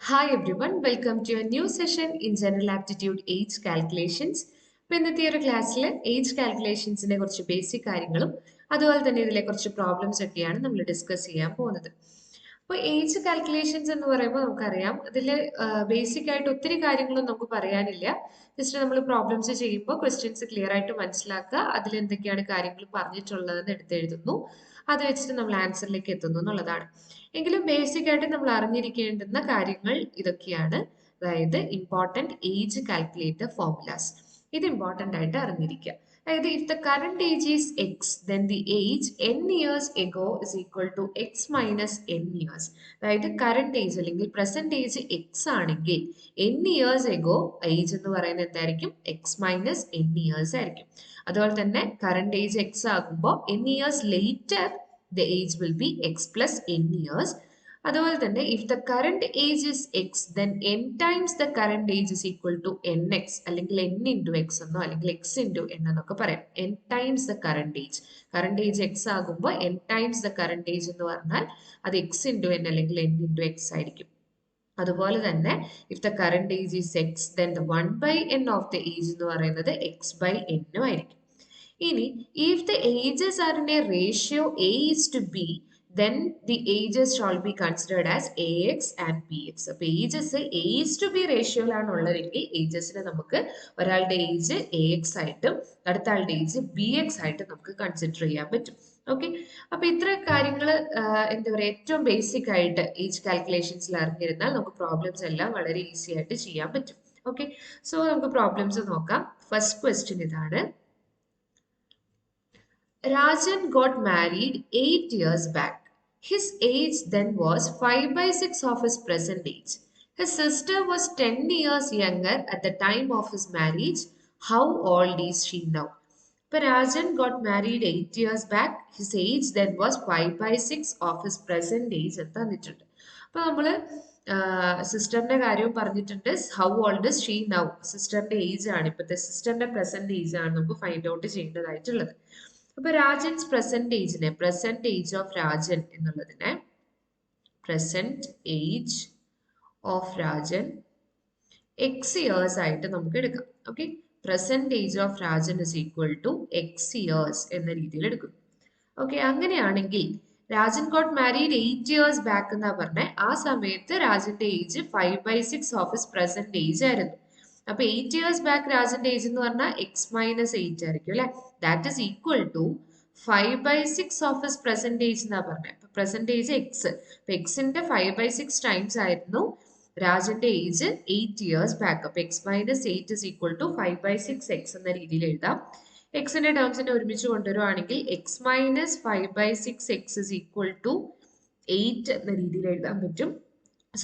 Hi everyone, welcome to a new session in General Aptitude Age Calculations. ഇപ്പോൾ ഇന്നത്തെ ഒരു ക്ലാസ്സിൽ ഏജ് കാൽക്കുലേഷൻസിനെ കുറിച്ച് ബേസിക് കാര്യങ്ങളും അതുപോലെ തന്നെ ഇതിലെ കുറച്ച് പ്രോബ്ലംസ് ഒക്കെയാണ് നമ്മൾ ഡിസ്കസ് ചെയ്യാൻ പോകുന്നത്. അപ്പോൾ ഏജ് കാൽക്കുലേഷൻസ് എന്ന് പറയുമ്പോൾ നമുക്കറിയാം അതിൽ ബേസിക് ആയിട്ട് ഒത്തിരി കാര്യങ്ങളൊന്നും നമുക്ക് പറയാനില്ല. ജസ്റ്റ് നമ്മൾ പ്രോബ്ലംസ് ചെയ്യുമ്പോൾ ക്വസ്റ്റ്യൻസ് ക്ലിയർ ആയിട്ട് മനസ്സിലാക്കുക, അതിൽ എന്തൊക്കെയാണ് കാര്യങ്ങൾ പറഞ്ഞിട്ടുള്ളതെന്ന് എടുത്തെഴുതുന്നു, അത് വെച്ചിട്ട് നമ്മൾ ആൻസറിലേക്ക് എത്തുന്നു എന്നുള്ളതാണ്. എങ്കിലും ബേസിക് ആയിട്ട് നമ്മൾ അറിഞ്ഞിരിക്കേണ്ടുന്ന കാര്യങ്ങൾ ഇതൊക്കെയാണ്. അതായത് ഇമ്പോർട്ടൻറ്റ് ഏജ് കാൽക്കുലേറ്റർ ഫോർമുലാസ്, ഇത് ഇമ്പോർട്ടൻ്റ് ആയിട്ട് അറിഞ്ഞിരിക്കുക. അതായത് if the current age is X then the age N years ago is equal to X minus N years. അതായത് കറന്റ് ഏജ് അല്ലെങ്കിൽ പ്രസന്റ് ഏജ് എക്സ് ആണെങ്കിൽ എൻ ഇയേഴ്സ് എഗോ ഏജ് എന്ന് പറയുന്നത് എന്തായിരിക്കും? എക്സ് മൈനസ് എൻ ഇയേഴ്സ് ആയിരിക്കും. അതുപോലെ തന്നെ current age X ആകുമ്പോൾ N years later the age will be x plus n years. അതുപോലെ തന്നെ if the current age is x then n times the current age is equal to nx അല്ലെങ്കിൽ n into x എന്നോ അല്ലെങ്കിൽ x into n എന്നൊക്കെ പറയാം. n times the current age x ആകുമ്പോൾ n times the current age എന്ന് പറഞ്ഞാൽ അത് x into n അല്ലെങ്കിൽ n into x ആയിരിക്കും. അതുപോലെ തന്നെ if the current age is x then the 1 by n of the age എന്ന് പറയുന്നത് x by n ആയിരിക്കും. ഇനി if the ages are in a ratio a is to b then the ages shall be considered as ax and bx. അപ്പോൾ ages a is to b റേഷ്യോയിലാണ് ഉള്ളതെങ്കിൽ agesനെ നമുക്ക് ഒരാളുടെ age ax ആയിട്ടും അടുത്ത ആളുടെ age bx ആയിട്ടും നമുക്ക് കൺസിഡർ ചെയ്യാൻ പറ്റും. ഓക്കെ, അപ്പൊ ഇത്ര കാര്യങ്ങൾ എന്താ പറയുക, ഏറ്റവും ബേസിക് ആയിട്ട് ഏജ് കാൽക്കുലേഷൻസിൽ അറിഞ്ഞിരുന്നാൽ നമുക്ക് പ്രോബ്ലംസ് എല്ലാം വളരെ ഈസി ആയിട്ട് ചെയ്യാൻ പറ്റും. ഓക്കെ, സോ നമുക്ക് പ്രോബ്ലംസ് നോക്കാം. ഫസ്റ്റ് ക്വസ്റ്റ്യൻ ഇതാണ്. Rajan got married 8 years back. His age then was 5 by 6 of his present age. His sister was 10 years younger at the time of his marriage. How old is she now? But Rajan got married 8 years back. His age then was 5 by 6 of his present age. എന്ന് തന്നിട്ടുണ്ട്. അപ്പോൾ നമ്മൾ സിസ്റ്ററിന്റെ കാര്യവും പറഞ്ഞിട്ടുണ്ട്. How old is she now, സിസ്റ്ററിന്റെ age ആണ്, ഇപ്പോഴത്തെ സിസ്റ്ററിന്റെ പ്രസന്റ് ഏജ് ആണ് നമുക്ക് ഫൈൻഡ് ഔട്ട് ചെയ്യേണ്ടതായിട്ടുള്ളത്. അപ്പൊ Rajan's present age of Rajan എന്നുള്ളതിനെ present age of Rajan x years ആയിട്ട് നമുക്ക് എടുക്കാം. Okay, present age of Rajan is equal to x years എന്ന രീതിയിൽ എടുക്കും. ഓക്കെ, അങ്ങനെയാണെങ്കിൽ Rajan got married 8 years back എന്നാ പറഞ്ഞ ആ സമയത്ത് രാജന്റെ age 5 by 6 of his present age ആയിരുന്നു. അപ്പൊ 8 years ബാക്ക് രാജന്റെ ഏജ് എന്ന് പറഞ്ഞാൽ എക്സ് മൈനസ് 8 ആയിരിക്കും അല്ലെ. That is equal to 5 by 6 of his present age എന്നാ പറഞ്ഞത്. പ്രസന്റ് ഏജ് എക്സ്, അപ്പൊ എക്സിന്റെ 5 by 6 ടൈംസ് ആയിരുന്നു രാജന്റെ ഏജ് 8 years ബാക്ക്. അപ്പൊ x minus 8 is equal to 5 by 6 x എന്ന രീതിയിൽ എഴുതാം. എക്സിന്റെ ടേംസിനെ ഒരുമിച്ച് കൊണ്ടുവരുവാണെങ്കിൽ x minus 5 by 6 x is equal to 8 എന്ന രീതിയിൽ എഴുതാൻ പറ്റും.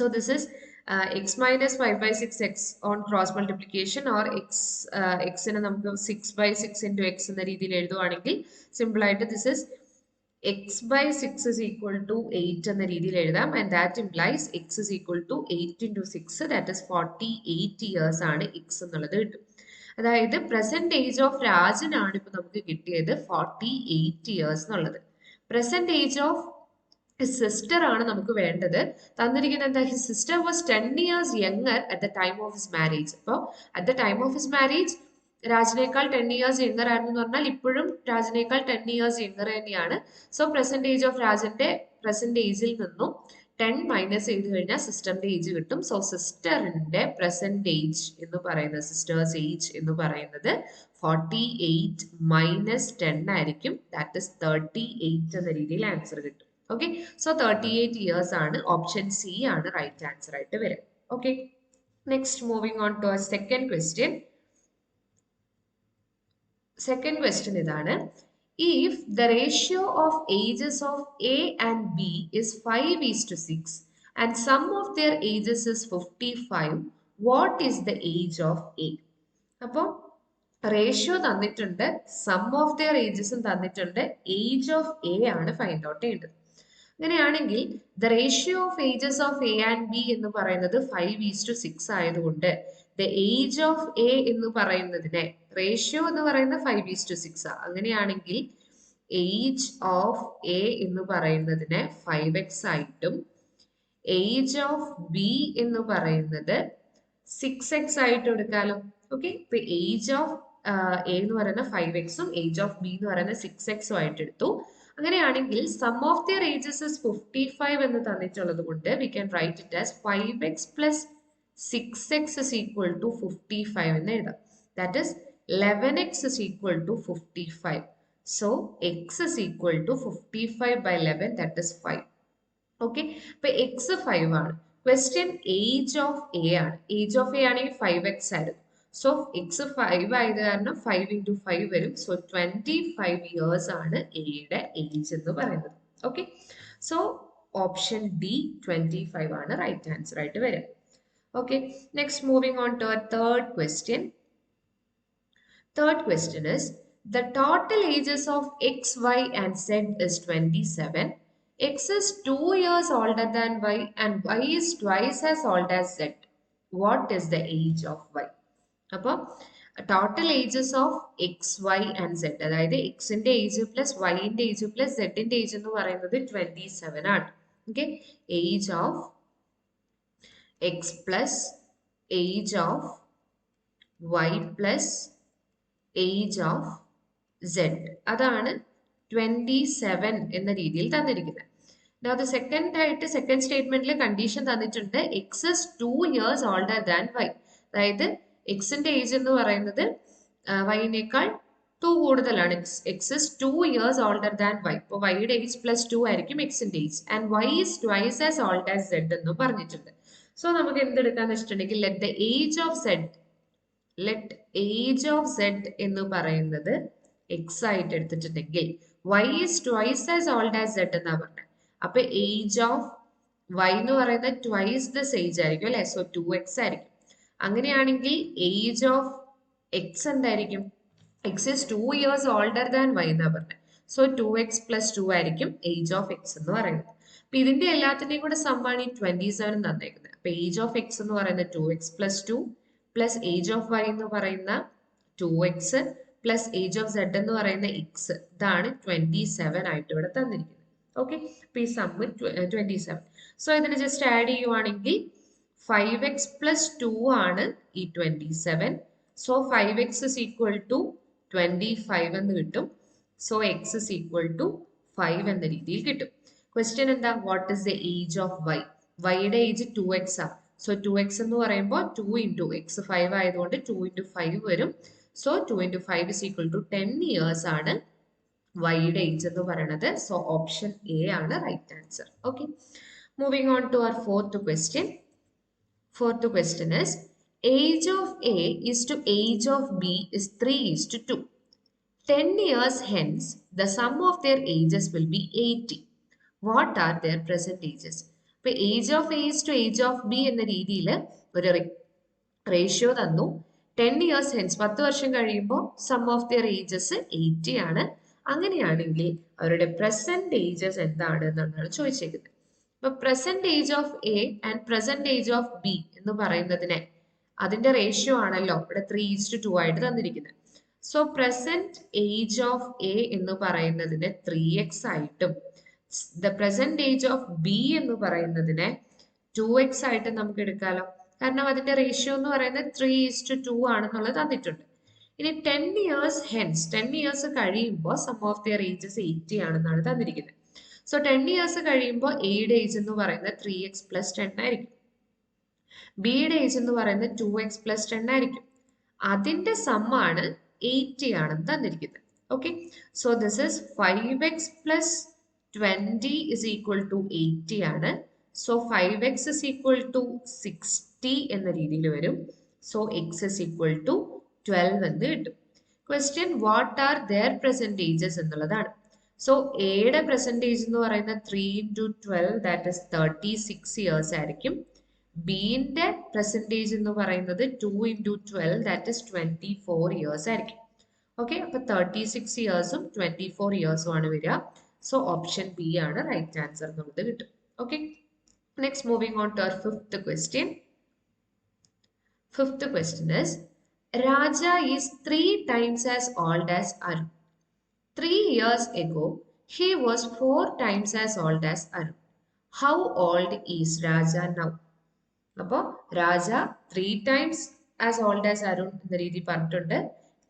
So this is x minus 5 by 6 x on cross multiplication or xനെ നമുക്ക് 6 by 6 into x എന്ന രീതിയിൽ എഴുതുവാണെങ്കിൽ സിമ്പിൾ ആയിട്ട് this is x by 6 is equal to 8 എന്ന രീതിയിൽ എഴുതാം. and that implies x is equal to 8 into 6, that is 48 years ആണ് x എന്നുള്ളത് കിട്ടും. അതായത് പ്രസന്റ് ഏജ് ഓഫ് രാജൻ ആണ് ഇപ്പൊ നമുക്ക് കിട്ടിയത് 48 years എന്നുള്ളത്. Present age of his sister ആണ് നമുക്ക് വേണ്ടത്. തന്നിരിക്കുന്നത് എന്താ? His sister was 10 years younger at the time of his marriage. അപ്പോൾ at the time of his marriage രാജനേക്കാൾ 10 years younger ആയിരുന്നു എന്ന് പറഞ്ഞാൽ ഇപ്പോഴും രാജനേക്കാൾ 10 years younger തന്നെയാണ്. സോ പ്രസന്റ് ഏജ് ഓഫ് രാജന്റെ പ്രസന്റ് ഏജിൽ നിന്നും 10 മൈനസ് ചെയ്ത് കഴിഞ്ഞാൽ സിസ്റ്ററിന്റെ ഏജ് കിട്ടും. സോ സിസ്റ്ററിന്റെ പ്രസന്റ് ഏജ് എന്ന് പറയുന്നത്, സിസ്റ്റേഴ്സ് ഏജ് എന്ന് പറയുന്നത് 48 മൈനസ് 10 ആയിരിക്കും. ദാറ്റ് ഇസ് 38 എന്ന രീതിയിൽ ആൻസർ കിട്ടും. ഓക്കെ, സോ 38 years ആണ്, ഓപ്ഷൻ സി ആണ് റൈറ്റ് ആൻസർ ആയിട്ട് വരും. Okay, next moving on to second question. Second question ഇതാണ്. If the ratio of ages of A and B is 5:6 and sum of their ages is 55, what is the age of A? അപ്പോൾ ratio തന്നിട്ടുണ്ട്, some of their ഏജസും തന്നിട്ടുണ്ട്, age of A ആണ് find out ചെയ്യേണ്ടത്. അങ്ങനെയാണെങ്കിൽ the ratio of ages of A and B എന്ന് പറയുന്നത് 5:6 ആയതുകൊണ്ട് the age of A എന്ന് പറയുന്നതിനെ, റേഷ്യോ എന്ന് പറയുന്നത് 5:6 ആ, അങ്ങനെയാണെങ്കിൽ ഏജ് ഓഫ് എ എന്ന് പറയുന്നതിനെ 5x ആയിട്ടും ഏജ് ഓഫ് ബി എന്ന് പറയുന്നത് 6x ആയിട്ട് എടുക്കാലോ. ഓക്കെ, ഇപ്പൊ ഏജ് ഓഫ് എ എന്ന് പറയുന്ന 5x ഏജ് ഓഫ് ബി എന്ന് പറയുന്ന 6x ആയിട്ട് എടുത്തു. അങ്ങനെയാണെങ്കിൽ sum of their ages is 55 എന്ന് തന്നിട്ടുള്ളത് കൊണ്ട് we can write it as 5x plus 6x is equal to 55 എന്ന് എഴുതാം. That is 11x is equal to 55. So x is equal to 55 by 11, that is 5. Okay, so x 5 ആണ്. Question age of a ആണ്. Age of a ആണെങ്കിൽ 5x ആയിരുന്നു. So x 5 ആയത് കാരണം 5 into 5 വരും. So 25 years ആണ് a യുടെ age എന്ന് പറയുന്നത്. Okay, so option D 25 ആണ് right answer ആയിട്ട് വരിക. Okay, next moving on to our third question. Third question is, the total ages of x, y and z is 27. X is 2 years older than y and y is twice as old as z. What is the age of y? അപ്പോൾ total ages of x y and z, അതായത് എക്സിന്റെ age plus വൈന്റെ age plus സെഡിന്റെ age എന്ന് പറയുന്നത് 27 ആണ്. Okay, age of x plus age of y plus age of z, അതാണ് 27 എന്ന രീതിയിൽ തന്നിരിക്കുന്നത്. അത് സെക്കൻഡ് ആയിട്ട് സെക്കൻഡ് സ്റ്റേറ്റ്മെന്റിൽ കണ്ടീഷൻ തന്നിട്ടുണ്ട്, x is 2 years older than y. അതായത് എക്സിന്റെ ഏജ് എന്ന് പറയുന്നത് വൈനേക്കാൾ 2 കൂടുതലാണ്. X is 2 years older than Y. ഇപ്പോൾ വൈയുടെ ഏജ് പ്ലസ് 2 ആയിരിക്കും എക്സിന്റെ age. And Y is twice as old as Z എന്നും പറഞ്ഞിട്ടുണ്ട്. സോ നമുക്ക് എന്തെടുക്കാന്ന് വെച്ചിട്ടുണ്ടെങ്കിൽ let the age of Z, let age of Z എന്ന് പറയുന്നത് എക്സ് ആയിട്ട് എടുത്തിട്ടുണ്ടെങ്കിൽ Y is twice as old as Z എന്നാ പറഞ്ഞത്. അപ്പൊ ഏജ് ഓഫ് വൈ എന്ന് പറയുന്നത് ട്വൈസ് ദിസ് ഏജ് ആയിരിക്കും അല്ലെ. സോ 2x ആയിരിക്കും. അങ്ങനെയാണെങ്കിൽ ഏജ് ഓഫ് എക്സ് എന്തായിരിക്കും? X is 2 years older than Y എന്നാ പറഞ്ഞത്. സോ 2x പ്ലസ് 2 ആയിരിക്കും ഏജ് ഓഫ് എക്സ് എന്ന് പറയുന്നത്. അപ്പൊ ഇതിന്റെ എല്ലാത്തിന്റെയും കൂടെ സമ്മാണ് ഈ 27 തന്നേക്കുന്നത്. അപ്പൊ ഏജ് ഓഫ് എക്സ് എന്ന് പറയുന്നത് 2x plus 2 plus age of Y എന്ന് പറയുന്ന 2x plus age of Z എന്ന് പറയുന്ന എക്സ്, ഇതാണ് 27 ആയിട്ട് ഇവിടെ തന്നിരിക്കുന്നത്. ഓക്കെ, അപ്പൊ ഈ സമ്മ് 27. സോ ഇതിന് ജസ്റ്റ് ആഡ് ചെയ്യുവാണെങ്കിൽ 5x പ്ലസ് 2 ആണ് ഈ 27. So 5x is equal to 25 എന്ന് കിട്ടും. So x is equal to 5 എന്ന രീതിയിൽ കിട്ടും. ക്വസ്റ്റ്യൻ എന്താ? What is the age of y? വൈയുടെ ഏജ് 2x ആ. സോ 2x എന്ന് പറയുമ്പോൾ 2 into x 5 ആയതുകൊണ്ട് 2 into 5 വരും. So 2 into 5 is equal to 10 years ആണ് വൈയുടെ ഏജ് എന്ന് പറയുന്നത്. സോ ഓപ്ഷൻ എ ആണ് right answer. Okay, moving on to our fourth question. Fourth question is, age of A is to age of B is 3:2. 10 years hence, the sum of their ages will be 80. What are their present ages? ഇപ്പോൾ age of A is two age of B എന്ന രീതിയിൽ ഒരു ratio തന്നു. 10 years hence 10 വർഷം കഴിയുമ്പോൾ some of their ages 80 ആണ്. അങ്ങനെയാണെങ്കിൽ അവരുടെ പ്രസന്റ് ഏജസ് എന്താണ് എന്നാണ് ചോദിച്ചേക്കുന്നത്. ഇപ്പൊ present age of A and present age of B എന്ന് പറയുന്നതിനെ അതിന്റെ റേഷ്യോ ആണല്ലോ ഇവിടെ 3:2 ആയിട്ട് തന്നിരിക്കുന്നത്. So present age of A എന്ന് പറയുന്നതിന് 3x ആയിട്ടും the present age of B എന്ന് പറയുന്നതിനെ 2x ആയിട്ട് നമുക്ക് എടുക്കാലോ. കാരണം അതിന്റെ റേഷ്യോ എന്ന് പറയുന്നത് 3:2 ആണെന്നുള്ളത് തന്നിട്ടുണ്ട്. ഇനി 10 years hence, 10 years കഴിയുമ്പോൾ സം ഓഫ് ദിയർ ഏജസ് 80 ആണെന്നാണ് തന്നിരിക്കുന്നത്. സോ 10 years കഴിയുമ്പോൾ എയുടെ ഏജ് എന്ന് പറയുന്നത് 3x പ്ലസ് 10 ആയിരിക്കും. ബിയുടെ ഏജ് എന്ന് പറയുന്നത് 2x പ്ലസ് 10 ആയിരിക്കും. അതിന്റെ സമ്മാണ് 80 ആണെന്ന് തന്നിരിക്കുന്നത്. Okay, so this is 5x plus 20 is equal to 80 ആണ്. So 5x is equal to 60 എന്ന രീതിയിൽ വരും. So x is equal to 12 എന്ന് കിട്ടും. Question what are their present ages എന്നുള്ളതാണ്. സോ എയുടെ പെർസെൻറ്റേജ് എന്ന് പറയുന്നത് 3 into 12 ദാറ്റ് ഇസ് 36 years ആയിരിക്കും. ബിന്റെ പെർസെൻറ്റേജ് എന്ന് പറയുന്നത് 2 into 12 ദാറ്റ് ഇസ് 24 years ആയിരിക്കും. ഓക്കെ, അപ്പൊ 36 yearsഉം 24 yearsഉം ആണ് വരിക. സോ ഓപ്ഷൻ ബി ആണ് റൈറ്റ് ആൻസർ എന്നുള്ളത് കിട്ടും. Okay, next moving on to our fifth question. Fifth question is, Raja is 3 times as old as Arun. 3 years ago, he was 4 times as old as Arun. How old is Raja now? അപ്പോൾ Raja 3 times as old as Arun എന്ന രീതി പറഞ്ഞിട്ടുണ്ട്.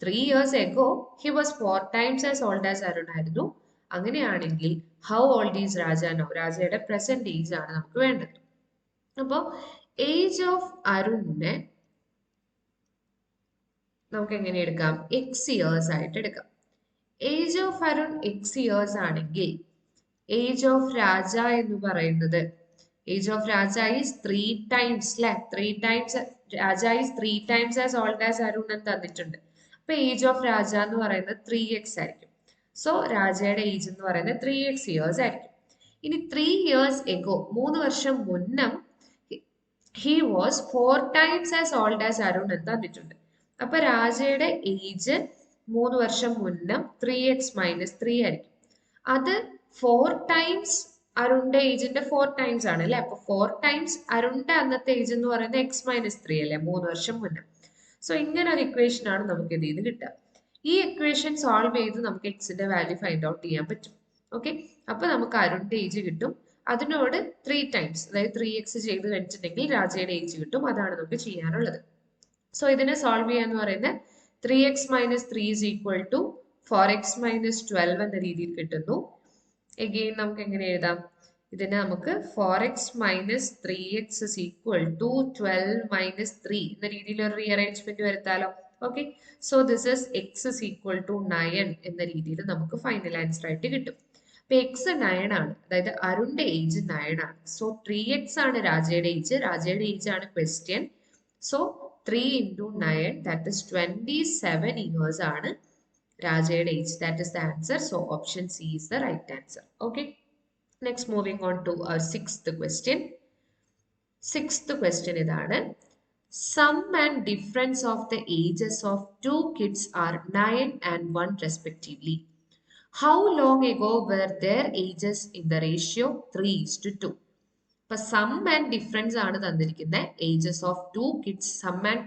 3 years ago he was 4 times as old as Arun ആയിരുന്നു. അങ്ങനെയാണെങ്കിൽ how old is Raja now? രാജയുടെ present age ആണ് നമുക്ക് വേണ്ടത്. അപ്പോൾ ഏജ് ഓഫ് അരുണിനെ നമുക്ക് എങ്ങനെ എടുക്കാം? എക്സ് ഇയേഴ്സ് ആയിട്ട് എടുക്കാം. Age of Arun X years ആണെങ്കിൽ ഏജ് ഓഫ് രാജ എന്ന് പറയുന്നത് age of Raja is 3 times അല്ലെ? 3 times Raja is 3 times as old as Arun എന്ന് തന്നിട്ടുണ്ട്. അപ്പൊ ഏജ് ഓഫ് രാജ എന്ന് പറയുന്നത് 3x ആയിരിക്കും. സോ രാജയുടെ ഏജ് എന്ന് പറയുന്നത് 3x ഇയേഴ്സ് ആയിരിക്കും. ഇനി 3 years ago 3 വർഷം മുന്നം he was 4 times as old as Arun എന്ന് തന്നിട്ടുണ്ട്. അപ്പൊ രാജയുടെ ഏജ് 3 വർഷം മുന്നം 3x - 3 ആയിരിക്കും. അത് 4 ടൈംസ് അരുണിന്റെ ഏജിന്റെ 4 ടൈംസ് ആണ് അല്ലെ? അപ്പൊ 4 ടൈംസ് അരുണിന്റെ അന്നത്തെ ഏജ് എന്ന് പറയുന്നത് x - 3 അല്ലെ? 3 വർഷം മുന്നേ. സോ ഇങ്ങനെ ഒരു ഇക്വേഷൻ ആണ് നമുക്ക് ഇതിൽ നിന്ന് കിട്ടുക. ഈ ഇക്വേഷൻ സോൾവ് ചെയ്ത് നമുക്ക് എക്സിന്റെ വാല്യൂ ഫൈൻഡ് ഔട്ട് ചെയ്യാൻ പറ്റും. ഓക്കെ, അപ്പൊ നമുക്ക് അരുണിന്റെ ഏജ് കിട്ടും. അതിനോട് 3 ടൈംസ് അതായത് 3x ചെയ്ത് കഴിഞ്ഞിട്ടുണ്ടെങ്കിൽ രാജയുടെ ഏജ് കിട്ടും. അതാണ് നമുക്ക് ചെയ്യാനുള്ളത്. സോ ഇതിനെ സോൾവ് ചെയ്യാന്ന് പറയുന്നത് 3x - 3 is equal to 4x - 12 എന്ന രീതിയിൽ കിട്ടുന്നു. എഗെയിൻ നമുക്ക് എങ്ങനെ എഴുതാം? ഇതിനെ നമുക്ക് 4x - 3x is equal to 12 - 3 എന്ന രീതിയിൽ ഒരു റീഅറേഞ്ച്മെന്റ് വരുത്താലോ. Okay, so this is x is equal to 9 എന്ന രീതിയിൽ നമുക്ക് ഫൈനൽ ആൻസർ ആയിട്ട് കിട്ടും. അപ്പൊ എക്സ് 9 ആണ്, അതായത് അരുണിന്റെ ഏജ് 9 ആണ്. സോ 3x ആണ് രാജയുടെ ഏജ്. രാജയുടെ ഏജ് ആണ് question. So 3 into 9 that is 27 years ആണ് രാജയുടെ age. That is the answer. So option C is the right answer. Okay. Next moving on to our sixth question. Sixth question ഇതാണ്. Sum and difference of the ages of two kids are 9 and 1 respectively. How long ago were their ages in the ratio 3:2? ഇപ്പൊ some and difference ആണ് തന്നിരിക്കുന്നത്. Ages of two kids, sum and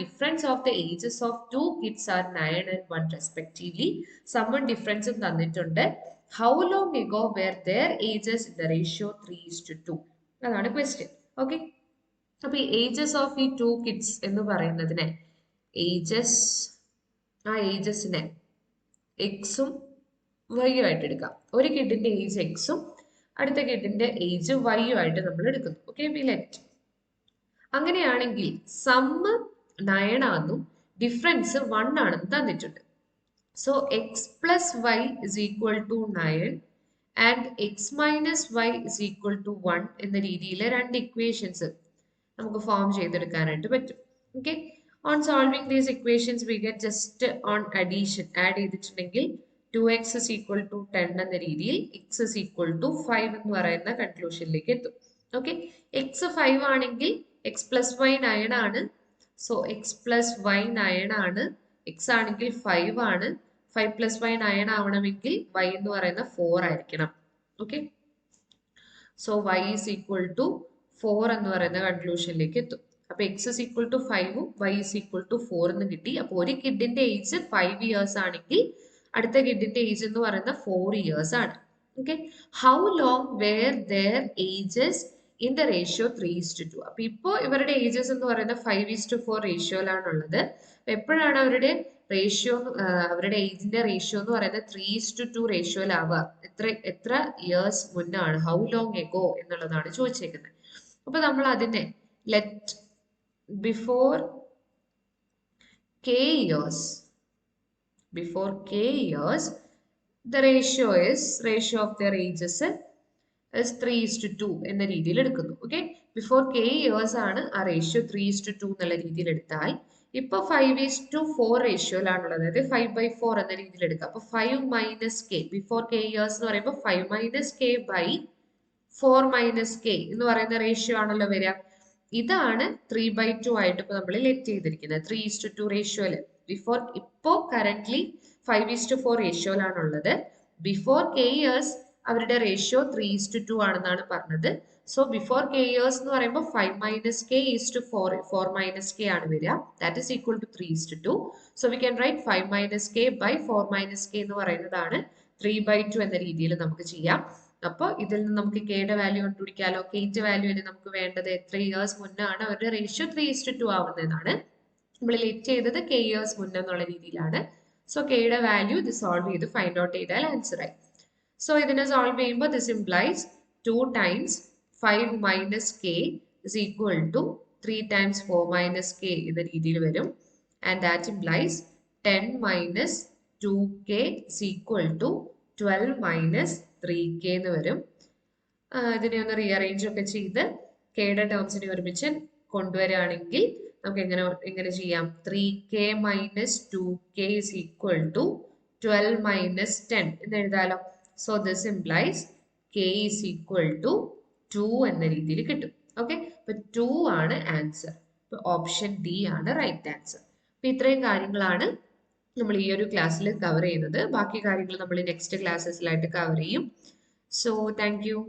difference of the ages of two kids are 9 and 1 respectively. സമ്മും ഡിഫറൻസും തന്നിട്ടുണ്ട്. How long ago were their ages in the ratio 3:2? അതാണ് question. Okay, അപ്പൊ ഈ ages of ഈ two kids എന്ന് പറയുന്നതിനെ ഏജസിനെ എക്സും വൈയും ആയിട്ട് എടുക്കാം. ഒരു കിഡിന്റെ ഏജ് എക്സും അടുത്ത കിഡിന്റെ ഏജ് വൈയും ആയിട്ട് നമ്മൾ എടുക്കുന്നു. Okay, we let. അങ്ങനെയാണെങ്കിൽ സമ്മ് 9 ആണെന്നും ഡിഫറൻസ് 1 ആണെന്നും തന്നിട്ടുണ്ട്. So X plus Y is equal to 9 and X minus Y is equal to 1 എന്ന രീതിയിൽ രണ്ട് ഇക്വേഷൻസ് നമുക്ക് ഫോം ചെയ്തെടുക്കാനായിട്ട് പറ്റും. Okay, on solving these equations we get just on addition add ചെയ്തിട്ടുണ്ടെങ്കിൽ 2x is equal to 10 എന്ന രീതിയിൽ x is equal to 5 എന്ന് പറയുന്ന കൺക്ലൂഷനിലേക്ക് എത്തും. ഓക്കെ, എക്സ് 5 ആണെങ്കിൽ എക്സ് പ്ലസ് വൈ 9 ആണ്. സോ എക്സ് പ്ലസ് വൈ 9 ആണ്. എക്സ് ആണെങ്കിൽ 5 ആണ്. 5 പ്ലസ് വൈ 9 ആവണമെങ്കിൽ y എന്ന് പറയുന്ന 4 ആയിരിക്കണം. Okay, so y is equal to 4 എന്ന് പറയുന്ന കൺക്ലൂഷനിലേക്ക് എത്തും. അപ്പൊ X is equal to 5ഉം y is equal to 4 എന്ന് കിട്ടി. അപ്പൊ ഒരു കിഡിന്റെ ഏജ് 5 years ആണെങ്കിൽ അടുത്ത കിഡിന്റെ ഏജ് എന്ന് പറയുന്നത് 4 years ആണ്. Okay, how long were their ages in the ratio 3:2? അപ്പൊ ഇപ്പോ ഇവരുടെ ഏജസ് എന്ന് പറയുന്നത് 5:4 റേഷ്യോയിലാണുള്ളത്. എപ്പോഴാണ് അവരുടെ റേഷ്യോ, അവരുടെ ഏജിന്റെ റേഷ്യോ എന്ന് പറയുന്നത് 3:2 റേഷ്യോയിലാവുക? എത്ര ഇയേഴ്സ് മുന്നാണ്, ഹൗ ലോങ് എഗോ എന്നുള്ളതാണ് ചോദിച്ചേക്കുന്നത്. അപ്പൊ നമ്മൾ അതിനെ let before k years, the ratio of their ages is 3:2 എന്ന രീതിയിൽ എടുക്കുന്നു. ഓക്കെ, ബിഫോർ k years ആണ് ആ റേഷ്യോ 3:2 എന്നുള്ള രീതിയിൽ എടുത്താൽ ഇപ്പൊ 5:4 റേഷ്യോയിലാണുള്ളത്. അതായത് 5/4 എന്ന രീതിയിൽ എടുക്കുക. അപ്പൊ 5 minus K, before k years എന്ന് പറയുമ്പോൾ 5 minus K by 4 minus K എന്ന് പറയുന്ന റേഷ്യോ ആണല്ലോ വരിക. ഇതാണ് 3/2 ആയിട്ട് ഇപ്പൊ നമ്മൾ ലെറ്റ് ചെയ്തിരിക്കുന്നത് 3:2 റേഷ്യോയില്. ബിഫോർ ഇപ്പോ കറന്റ്ലി 5:4 റേഷ്യോയിലാണുള്ളത്. ബിഫോർ k years അവരുടെ റേഷ്യോ 3:2 ആണെന്നാണ് പറഞ്ഞത്. സോ ബിഫോർ k years എന്ന് പറയുമ്പോൾ 5 minus K is to 4 minus K ആണ് വരിക. That is equal to 3:2. So we can write 5 minus K by 4 minus K എന്ന് പറയുന്നതാണ് 3/2 എന്ന രീതിയിൽ നമുക്ക് ചെയ്യാം. അപ്പോൾ ഇതിൽ നിന്ന് നമുക്ക് കെയുടെ വാല്യൂ കണ്ടുപിടിക്കാമല്ലോ. കെയുടെ വാല്യൂവിന് നമുക്ക് വേണ്ടത് എത്ര ഇയേഴ്സ് മുന്നാണ് അവരുടെ റേഷ്യോ 3:2 ആവുന്നതാണ്. നമ്മൾ ലെറ്റ് ചെയ്തത് കെ ഇയേഴ്സ് മുന്നേ എന്നുള്ള രീതിയിലാണ്. സോ കെയുടെ വാല്യൂ ഇത് സോൾവ് ചെയ്ത് ഫൈൻഡ് ഔട്ട് ചെയ്താൽ ആൻസർ ആയി. സോ ഇതിനെ സോൾവ് ചെയ്യുമ്പോൾ this implies 2 times 5 minus K is equal to 3 times 4 minus K എന്ന രീതിയിൽ വരും. And that implies 10 minus 2k is equal to 12 minus 3k എന്ന് വരും. ഇതിനെ ഒന്ന് റീഅറേഞ്ച് ഒക്കെ ചെയ്ത് കെയുടെ ടേംസിനെ ഒരുമിച്ച് കൊണ്ടുവരികയാണെങ്കിൽ നമുക്ക് എങ്ങനെ ചെയ്യാം? 3k minus 2k is equal to 12 minus 10 എന്ന് എഴുതാലോ. So this implies k is equal to 2 എന്ന രീതിയിൽ കിട്ടും. ഓക്കെ, അപ്പൊ 2 ആണ് ആൻസർ. ഓപ്ഷൻ ഡി ആണ് റൈറ്റ് ആൻസർ. അപ്പൊ ഇത്രയും കാര്യങ്ങളാണ് നമ്മൾ ഈ ഒരു ക്ലാസ്സിൽ കവർ ചെയ്യുന്നത്. ബാക്കി കാര്യങ്ങൾ നമ്മൾ നെക്സ്റ്റ് ക്ലാസ്സസിലായിട്ട് കവർ ചെയ്യും. So thank you.